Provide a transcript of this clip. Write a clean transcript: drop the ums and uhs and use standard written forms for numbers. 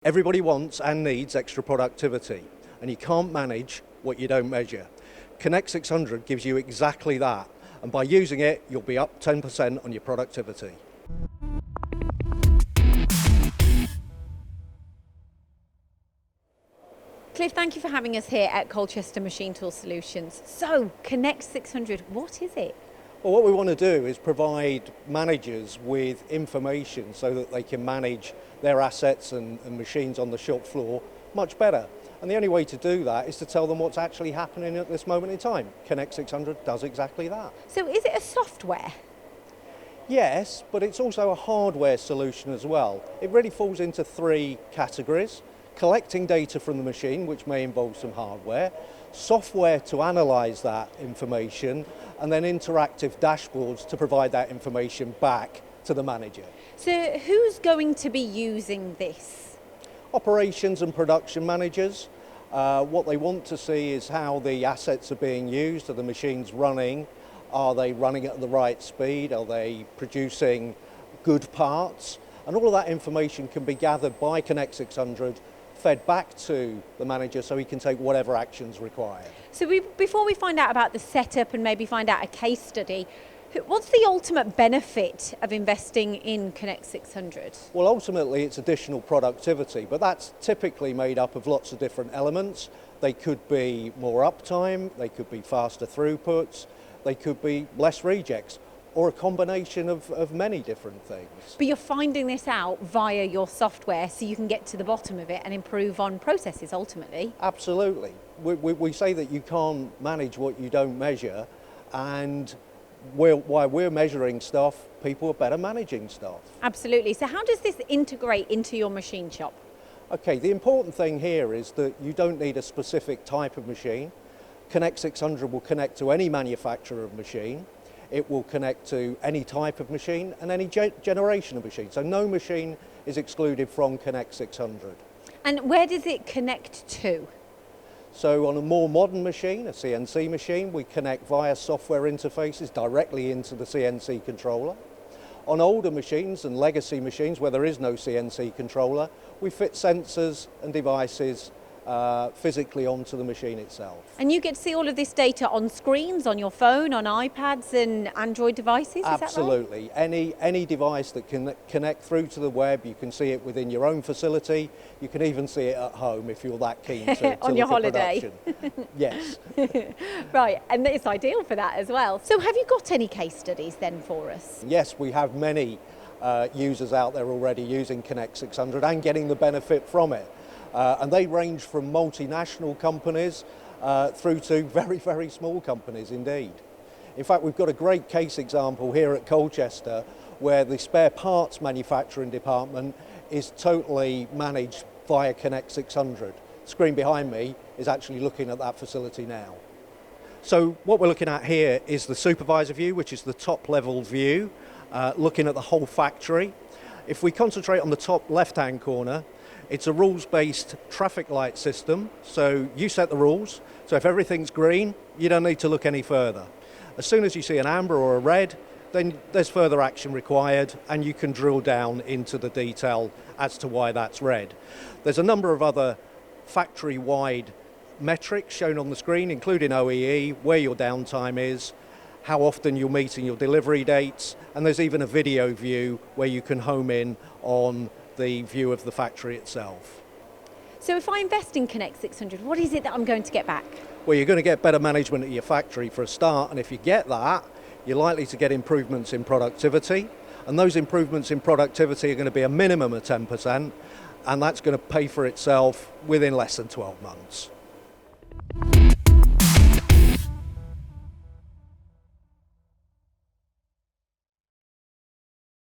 Everybody wants and needs extra productivity, and you can't manage what you don't measure. Connect600 gives you exactly that, and by using it, you'll be up 10% on your productivity. Cliff, thank you for having us here at Colchester Machine Tool Solutions. So, Connect600, what is it? Well, what we want to do is provide managers with information so that they can manage their assets and machines on the shop floor much better. And the only way to do that is to tell them what's actually happening at this moment in time. Connect600 does exactly that. So is it a software? Yes, but it's also a hardware solution as well. It really falls into three categories: collecting data from the machine, which may involve some hardware, software to analyse that information, and then interactive dashboards to provide that information back to the manager. So who's going to be using this? Operations and production managers. What they want to see is how the assets are being used. Are the machines running? Are they running at the right speed? Are they producing good parts? And all of that information can be gathered by Connect600, fed back to the manager so he can take whatever actions required. So before we find out about the setup and maybe find out a case study, what's the ultimate benefit of investing in Connect600? Well, ultimately it's additional productivity, but that's typically made up of lots of different elements. They could be more uptime, they could be faster throughputs, they could be less rejects, or a combination of many different things. But you're finding this out via your software so you can get to the bottom of it and improve on processes ultimately? Absolutely. We say that you can't manage what you don't measure, and while we're measuring stuff, people are better managing stuff. Absolutely. So how does this integrate into your machine shop? Okay, the important thing here is that you don't need a specific type of machine. Connect600 will connect to any manufacturer of machine. It will connect to any type of machine and any generation of machine. So no machine is excluded from Connect600. And where does it connect to? So on a more modern machine, a CNC machine, we connect via software interfaces directly into the CNC controller. On older machines and legacy machines where there is no CNC controller, we fit sensors and devices physically onto the machine itself. And you get to see all of this data on screens, on your phone, on iPads and Android devices, Absolutely. Is that right? Any device that can connect through to the web, you can see it within your own facility. You can even see it at home if you're that keen to on look your at holiday. production. Yes. Right, and it's ideal for that as well. So have you got any case studies then for us? Yes, we have many users out there already using Connect600 and getting the benefit from it. And they range from multinational companies through to very, very small companies indeed. In fact, we've got a great case example here at Colchester where the spare parts manufacturing department is totally managed via Connect600. The screen behind me is actually looking at that facility now. So what we're looking at here is the supervisor view, which is the top level view, looking at the whole factory. If we concentrate on the top left-hand corner, it's a rules-based traffic light system, so you set the rules. So if everything's green, you don't need to look any further. As soon as you see an amber or a red, then there's further action required, and you can drill down into the detail as to why that's red. There's a number of other factory-wide metrics shown on the screen, including OEE, where your downtime is, how often you're meeting your delivery dates, and there's even a video view where you can home in on the view of the factory itself. So if I invest in Connect600, what is it that I'm going to get back? Well, you're going to get better management at your factory for a start, and if you get that, you're likely to get improvements in productivity, and those improvements in productivity are going to be a minimum of 10%, and that's going to pay for itself within less than 12 months.